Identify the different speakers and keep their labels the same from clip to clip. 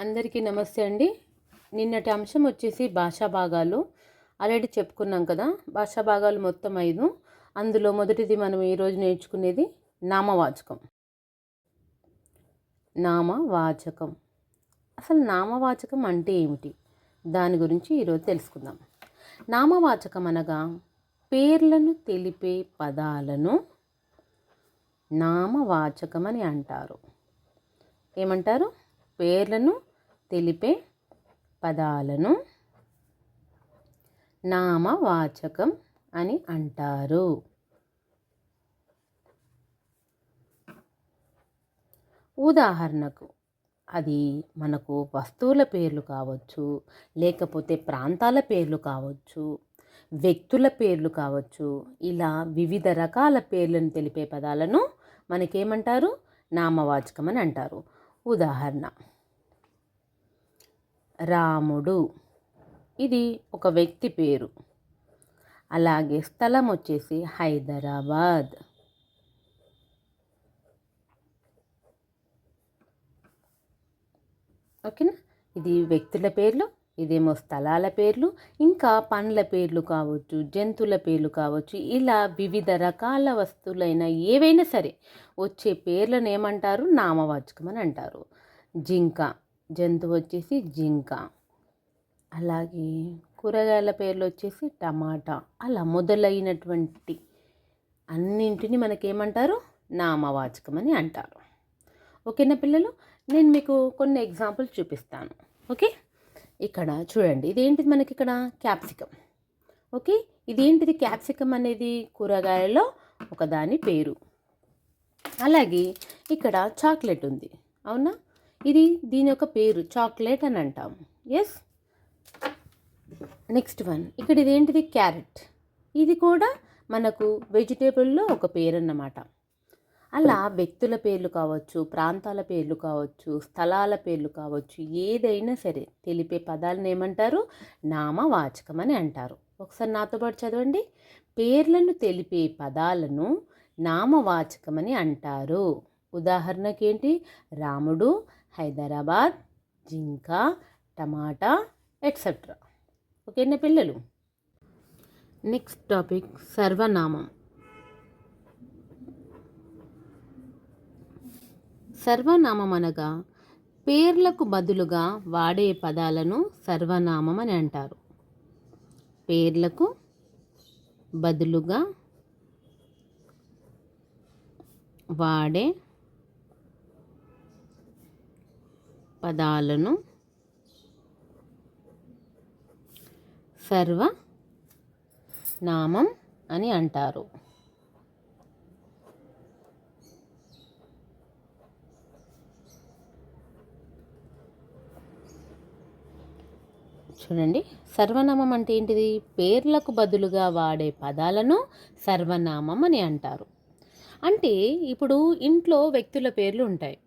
Speaker 1: అందరికీ నమస్తే అండి. నిన్నటి అంశం వచ్చేసి భాషా భాగాలు. ఆల్రెడీ చెప్పుకున్నాం కదా. భాషా భాగాలు మొత్తం 5. అందులో మొదటిది మనం ఈరోజు నేర్చుకునేది నామవాచకం. నామవాచకం అసలు నామవాచకం అంటే ఏమిటి? దాని గురించి ఈరోజు తెలుసుకుందాం. నామవాచకం అనగా పేర్లను తెలిపే పదాలను నామవాచకం అని అంటారు. ఏమంటారు? పేర్లను తెలిపే పదాలను నామవాచకం అని అంటారు. ఉదాహరణకు అది మనకు వస్తువుల పేర్లు కావచ్చు, లేకపోతే ప్రాంతాల పేర్లు కావచ్చు, వ్యక్తుల పేర్లు కావచ్చు. ఇలా వివిధ రకాల పేర్లను తెలిపే పదాలను మనకేమంటారు? నామవాచకం అని అంటారు. ఉదాహరణ, రాముడు, ఇది ఒక వ్యక్తి పేరు. అలాగే స్థలం వచ్చేసి హైదరాబాద్. ఓకేనా? ఇది వ్యక్తుల పేర్లు, ఇదేమో స్థలాల పేర్లు, ఇంకా పండ్ల పేర్లు కావచ్చు, జంతువుల పేర్లు కావచ్చు. ఇలా వివిధ రకాల వస్తువులైన ఏవైనా సరే వచ్చే పేర్లను ఏమంటారు? నామవాచకం అని అంటారు. జింక, జంతువు వచ్చేసి జింక. అలాగే కూరగాయల పేర్లు వచ్చేసి టమాటా. అలా మొదలైనటువంటి అన్నింటినీ మనకేమంటారు? నామవాచకం అని అంటారు. ఓకేనా పిల్లలు? నేను మీకు కొన్ని ఎగ్జాంపుల్స్ చూపిస్తాను. ఓకే, ఇక్కడ చూడండి. ఇదేంటిది? మనకి ఇక్కడ క్యాప్సికం. ఓకే, ఇదేంటిది? క్యాప్సికం అనేది కూరగాయలలో ఒకదాని పేరు. అలాగే ఇక్కడ చాక్లెట్ ఉంది, అవునా? ఇది దీని యొక్క పేరు చాక్లెట్ అని అంటాం. ఎస్. నెక్స్ట్ వన్, ఇక్కడ ఇదేంటిది? క్యారెట్. ఇది కూడా మనకు వెజిటేబుల్లో ఒక పేరు అన్నమాట. అలా వ్యక్తుల పేర్లు కావచ్చు, ప్రాంతాల పేర్లు కావచ్చు, స్థలాల పేర్లు కావచ్చు, ఏదైనా సరే తెలిపే పదాలను ఏమంటారు? నామవాచకం అని అంటారు. ఒకసారి నాతో పాటు చదవండి. పేర్లను తెలిపే పదాలను నామవాచకం అని అంటారు. ఉదాహరణకి ఏంటి? రాముడు, హైదరాబాద్, జింక, టమాటా, ఎట్సెట్రా. ఓకేనా పిల్లలు? Next topic సర్వనామం. సర్వనామం అనగా పేర్లకు బదులుగా వాడే పదాలను సర్వనామం అని అంటారు. పేర్లకు బదులుగా వాడే పదాలను సర్వనామం అని అంటారు. చూడండి, సర్వనామం అంటే ఏంటిది? పేర్లకు బదులుగా వాడే పదాలను సర్వనామం అని అంటారు. అంటే ఇప్పుడు ఇంట్లో వ్యక్తుల పేర్లు ఉంటాయి,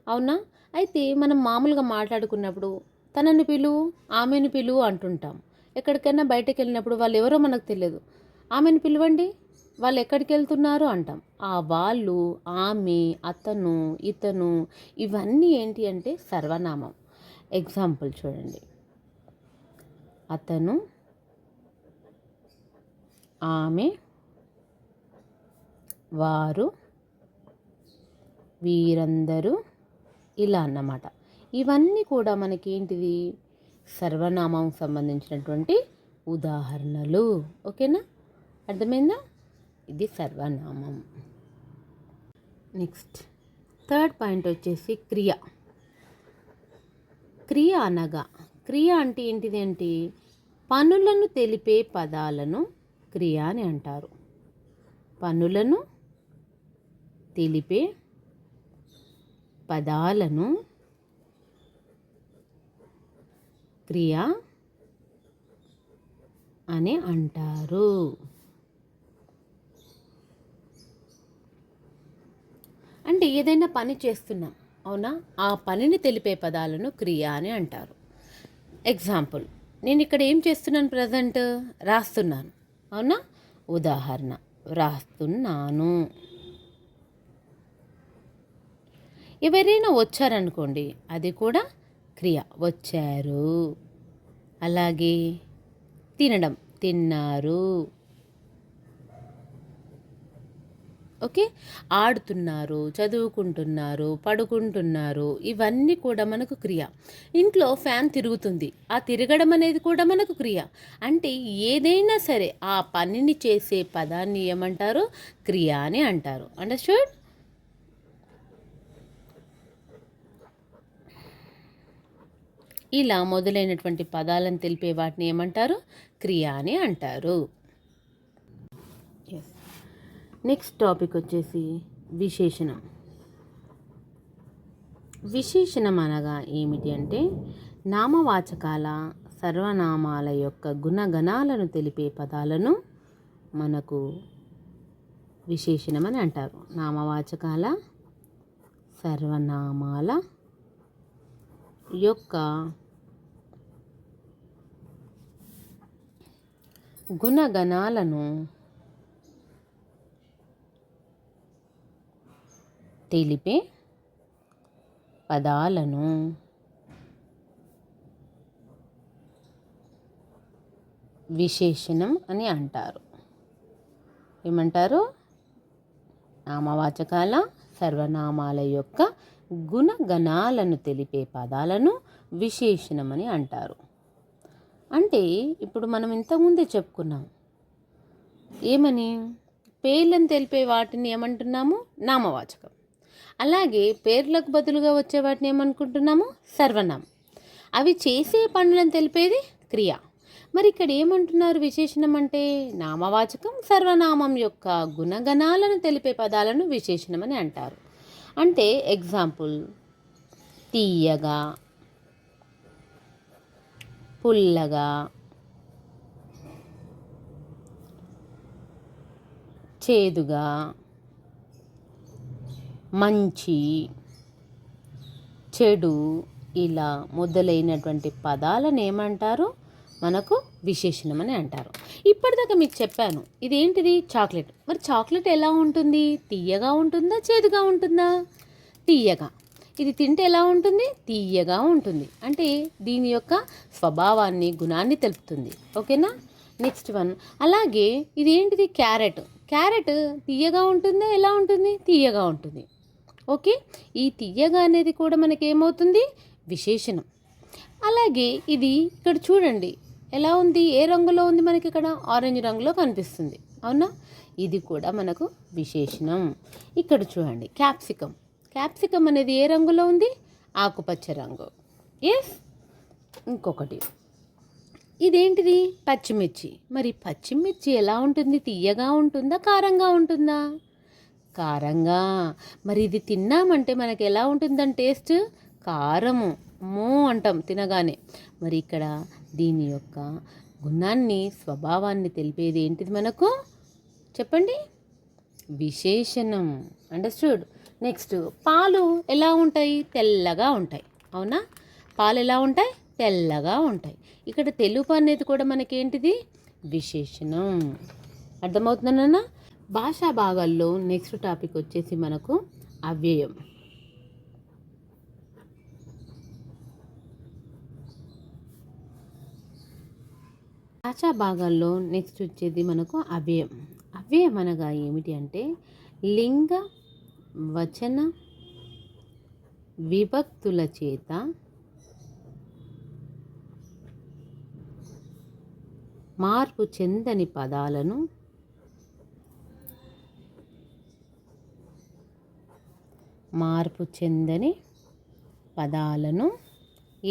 Speaker 1: అవునా? అయితే మనం మామూలుగా మాట్లాడుకున్నప్పుడు తనని పిలు, ఆమెను పిలు అంటుంటాం. ఎక్కడికైనా బయటకు వెళ్ళినప్పుడు వాళ్ళు ఎవరో మనకు తెలియదు, ఆమెను పిలవండి, వాళ్ళు ఎక్కడికి వెళ్తున్నారు అంటాం. ఆ వాళ్ళు, ఆమె, అతను, ఇతను, ఇవన్నీ ఏంటి అంటే సర్వనామం. ఎగ్జాంపుల్ చూడండి. అతను, ఆమె, వారు, వీరందరూ, ఇలా అన్నమాట. ఇవన్నీ కూడా మనకేంటిది? సర్వనామం సంబంధించినటువంటి ఉదాహరణలు. ఓకేనా? అర్థమైందా? ఇది సర్వనామం. నెక్స్ట్ థర్డ్ పాయింట్ వచ్చేసి క్రియ. క్రియ అనగా, క్రియ అంటే ఏంటిది అంటే పనులను తెలిపే పదాలను క్రియ అని అంటారు. పనులను తెలిపే పదాలను క్రియ అని అంటారు. అంటే ఏదైనా పని చేస్తున్నాం, అవునా? ఆ పనిని తెలిపే పదాలను క్రియ అని అంటారు. ఎగ్జాంపుల్, నేను ఇక్కడ ఏం చేస్తున్నాను? ప్రజెంట్ రాస్తున్నాను, అవునా? ఉదాహరణ, రాస్తున్నాను. ఎవరైనా వచ్చారనుకోండి, అది కూడా క్రియ వచ్చారు. అలాగే తినడం తిన్నారు. ఓకే, ఆడుతున్నారు, చదువుకుంటున్నారు, పడుకుంటున్నారు, ఇవన్నీ కూడా మనకు క్రియ. ఇంట్లో ఫ్యాన్ తిరుగుతుంది, ఆ తిరగడం అనేది కూడా మనకు క్రియ. అంటే ఏదైనా సరే ఆ పనిని చేసే పదాన్ని ఏమంటారు? క్రియ అని అంటారు. అండర్స్టూడ్? ఇలా మొదలైనటువంటి పదాలను తెలిపే వాటిని ఏమంటారు? క్రియ అని అంటారు. నెక్స్ట్ టాపిక్ వచ్చేసి విశేషణం. విశేషణం అనగా ఏమిటి అంటే నామవాచకాల సర్వనామాల యొక్క గుణగణాలను తెలిపే పదాలను మనకు విశేషణం అని అంటారు. నామవాచకాల సర్వనామాల యొక్క గుణగణాలను తెలిపే పదాలను విశేషణం అని అంటారు. ఏమంటారు? నామవాచకాల సర్వనామాల యొక్క గుణగణాలను తెలిపే పదాలను విశేషణం అని అంటారు. అంటే ఇప్పుడు మనం ఇంతకుముందే చెప్పుకున్నాం ఏమని? పేర్లను తెలిపే వాటిని ఏమంటున్నాము? నామవాచకం. అలాగే పేర్లకు బదులుగా వచ్చే వాటిని ఏమనుకుంటున్నాము? సర్వనామం. అవి చేసే పనులను తెలిపేది క్రియ. మరి ఇక్కడ ఏమంటున్నారు? విశేషణం అంటే నామవాచకం సర్వనామం యొక్క గుణగణాలను తెలిపే పదాలను విశేషణం అని అంటారు. అంటే ఎగ్జాంపుల్, తీయగా, పుల్లగా, చేదుగా, మంచి, చెడు, ఇలా మొదలైనటువంటి పదాలను ఏమంటారు? మనకు విశేషణం అని అంటారు. ఇప్పటిదాకా మీకు చెప్పాను ఇదేంటిది? చాక్లెట్. మరి చాక్లెట్ ఎలా ఉంటుంది? తీయగా ఉంటుందా, చేదుగా ఉంటుందా? తీయగా. ఇది తింటే ఎలా ఉంటుంది? తీయగా ఉంటుంది. అంటే దీని యొక్క స్వభావాన్ని, గుణాన్ని తెలుపుతుంది. ఓకేనా? నెక్స్ట్ వన్, అలాగే ఇదేంటిది? క్యారెట్. క్యారెట్ తీయగా ఉంటుందా, ఎలా ఉంటుంది? తీయగా ఉంటుంది. ఓకే, ఈ తీయగా అనేది కూడా మనకి ఏమవుతుంది? విశేషణం. అలాగే ఇది ఇక్కడ చూడండి ఎలా ఉంది? ఏ రంగులో ఉంది? మనకి ఇక్కడ ఆరెంజ్ రంగులో కనిపిస్తుంది. అవునా? ఇది కూడా మనకు విశేషణం. ఇక్కడ చూడండి క్యాప్సికం. క్యాప్సికం అనేది ఏ రంగులో ఉంది? ఆకుపచ్చ రంగు. ఎస్. ఇంకొకటి ఇదేంటిది? పచ్చిమిర్చి. మరి పచ్చిమిర్చి ఎలా ఉంటుంది? తీయగా ఉంటుందా, కారంగా ఉంటుందా? కారంగా. మరి ఇది తిన్నామంటే మనకి ఎలా ఉంటుందని టేస్ట్? కారము. మో అంటాం తినగానే. మరి ఇక్కడ దీని యొక్క గుణాన్ని, స్వభావాన్ని తెలిపేది ఏంటిది మనకు? చెప్పండి. విశేషణం. అండర్స్టూడ్? నెక్స్ట్, పాలు ఎలా ఉంటాయి? తెల్లగా ఉంటాయి. అవునా? పాలు ఎలా ఉంటాయి? తెల్లగా ఉంటాయి. ఇక్కడ తెలుపు అనేది కూడా మనకేంటిది? విశేషణం. అర్థమవుతుందన్నా? భాషా భాగాల్లో నెక్స్ట్ టాపిక్ వచ్చేసి మనకు అవ్యయం. భాషా భాగాల్లో నెక్స్ట్ వచ్చేది మనకు అవ్యయం. అవ్యయం అనగా ఏమిటి అంటే లింగ, వచన, విభక్తుల చేత మార్పు చెందని పదాలను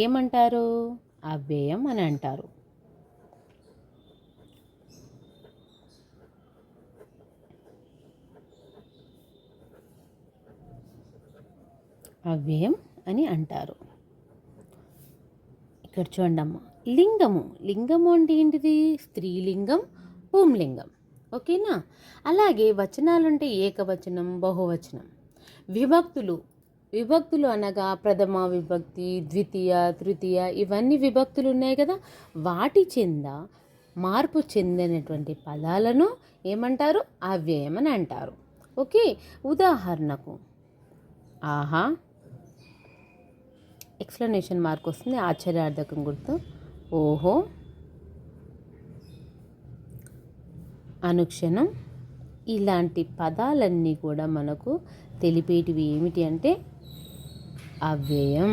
Speaker 1: ఏమంటారు? అవ్యయం అని అంటారు. అవ్యయం అని అంటారు. ఇక్కడ చూడండమ్మా, లింగము. లింగము అంటే ఏంటిది? స్త్రీలింగం, పుంలింగం. ఓకేనా? అలాగే వచనాలు అంటే ఏకవచనం, బహువచనం. విభక్తులు అనగా ప్రథమ విభక్తి, ద్వితీయ, తృతీయ, ఇవన్నీ విభక్తులు ఉన్నాయి కదా, వాటి చెంద మార్పు చెందినటువంటి పదాలను ఏమంటారు? అవ్యయం అని అంటారు. ఓకే, ఉదాహరణకు ఆహా, ఎక్స్ప్లెనేషన్ మార్క్ వస్తుంది, ఆశ్చర్యార్థకం గుర్తు. ఓహో, అనుక్షణం. ఇలాంటి పదాలన్నీ కూడా మనకు తెలిపేటివి ఏమిటి అంటే అవ్యయం.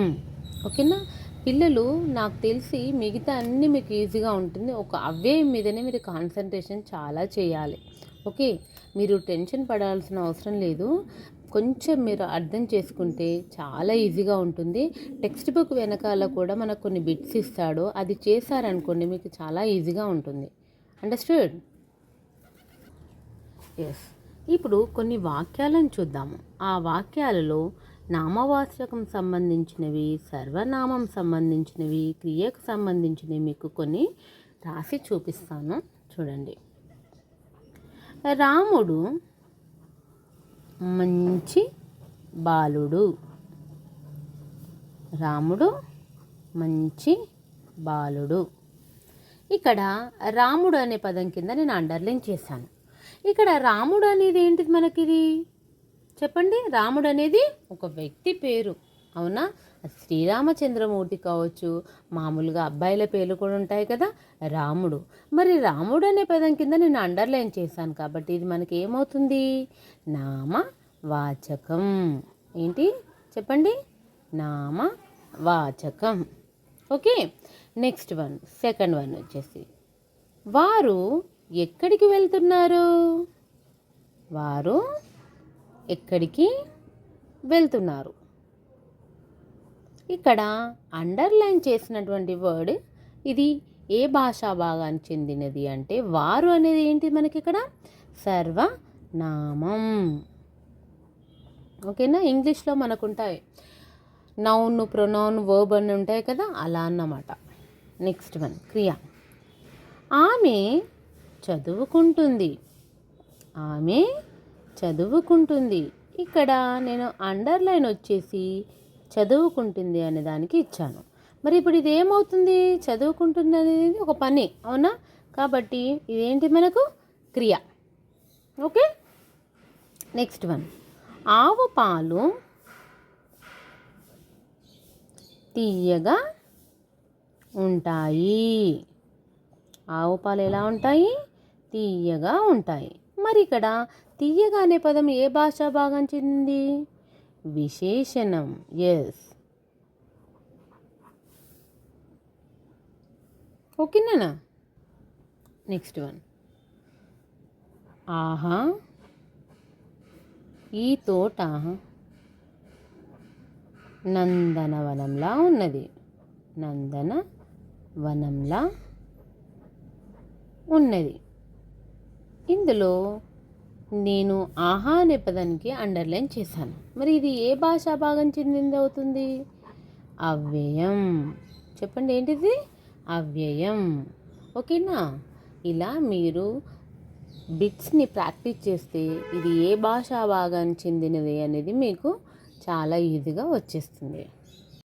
Speaker 1: ఓకేనా పిల్లలు, నాకు తెలిసి మిగతా అన్నీ మీకు ఈజీగా ఉంటుంది, ఒక అవ్యయం మీదనే మీరు కాన్సన్ట్రేషన్ చాలా చేయాలి. ఓకే, మీరు టెన్షన్ పడాల్సిన అవసరం లేదు. కొంచెం మీరు అర్థం చేసుకుంటే చాలా ఈజీగా ఉంటుంది. టెక్స్ట్ బుక్ వెనకాల కూడా మనకు కొన్ని బిట్స్ ఇస్తాడు, అది చేశారనుకోండి మీకు చాలా ఈజీగా ఉంటుంది. అండర్స్టూడ్? ఎస్. ఇప్పుడు కొన్ని వాక్యాలను చూద్దాము. ఆ వాక్యాలలో నామవాచకం సంబంధించినవి, సర్వనామం సంబంధించినవి, క్రియకు సంబంధించినవి మీకు కొన్ని రాసి చూపిస్తాను, చూడండి. రాముడు మంచి బాలుడు. రాముడు మంచి బాలుడు. ఇక్కడ రాముడు అనే పదం కింద నేను అండర్లైన్ చేశాను. ఇక్కడ రాముడు అనేది ఏంటిది మనకిది చెప్పండి. రాముడు అనేది ఒక వ్యక్తి పేరు, అవునా? శ్రీరామచంద్రమూర్తి కావచ్చు, మామూలుగా అబ్బాయిల పేర్లు కూడా ఉంటాయి కదా, రాముడు. మరి రాముడు అనే పదం కింద నేను అండర్లైన్ చేశాను కాబట్టి ఇది మనకి ఏమవుతుంది? నామవాచకం. ఏంటి చెప్పండి? నామవాచకం. Okay, next one, second one వచ్చేసి వారు ఎక్కడికి వెళ్తున్నారు? వారు ఎక్కడికి వెళ్తున్నారు. ఇక్కడ అండర్లైన్ చేసినటువంటి వర్డ్ ఇది ఏ భాషా భాగానికి చెందినది అంటే వారు అనేది ఏంటి మనకి ఇక్కడ సర్వనామం. ఓకేనా? ఇంగ్లీష్లో మనకు ఉంటాయి నౌన్, ప్రొనౌన్, వర్బ్ అని ఉంటాయి కదా, అలా అన్నమాట. నెక్స్ట్ వన్, క్రియ. ఆమె చదువుకుంటుంది. ఆమె చదువుకుంటుంది. ఇక్కడ నేను అండర్లైన్ వచ్చేసి చదువుకుంటుంది అనే దానికి ఇచ్చాను. మరి ఇప్పుడు ఇది ఏమవుతుంది? చదువుకుంటుంది అనేది ఒక పని, అవునా? కాబట్టి ఇదేంటి మనకు? క్రియ. ఓకే, నెక్స్ట్ వన్, ఆవు పాలు తీయగా ఉంటాయి. ఆవు పాలు ఎలా ఉంటాయి? తీయగా ఉంటాయి. మరి ఇక్కడ తీయగా అనే పదం ఏ భాషా భాగం చెందింది? విశేషణం. ఎస్. ఓకేనా? నెక్స్ట్ వన్, ఆహా ఈ తోట నందనవనంలా ఉన్నది. నందనవనంలా ఉన్నది. ఇందులో నేను ఆహా అనే పదానికి అండర్లైన్ చేశాను. మరి ఇది ఏ భాషా భాగం చెందింది అవుతుంది? అవ్యయం. చెప్పండి, ఏంటిది? అవ్యయం. ఓకేనా? ఇలా మీరు బిట్స్ని ప్రాక్టీస్ చేస్తే ఇది ఏ భాషా భాగానికి చెందినది అనేది మీకు చాలా ఈజీగా వచ్చేస్తుంది.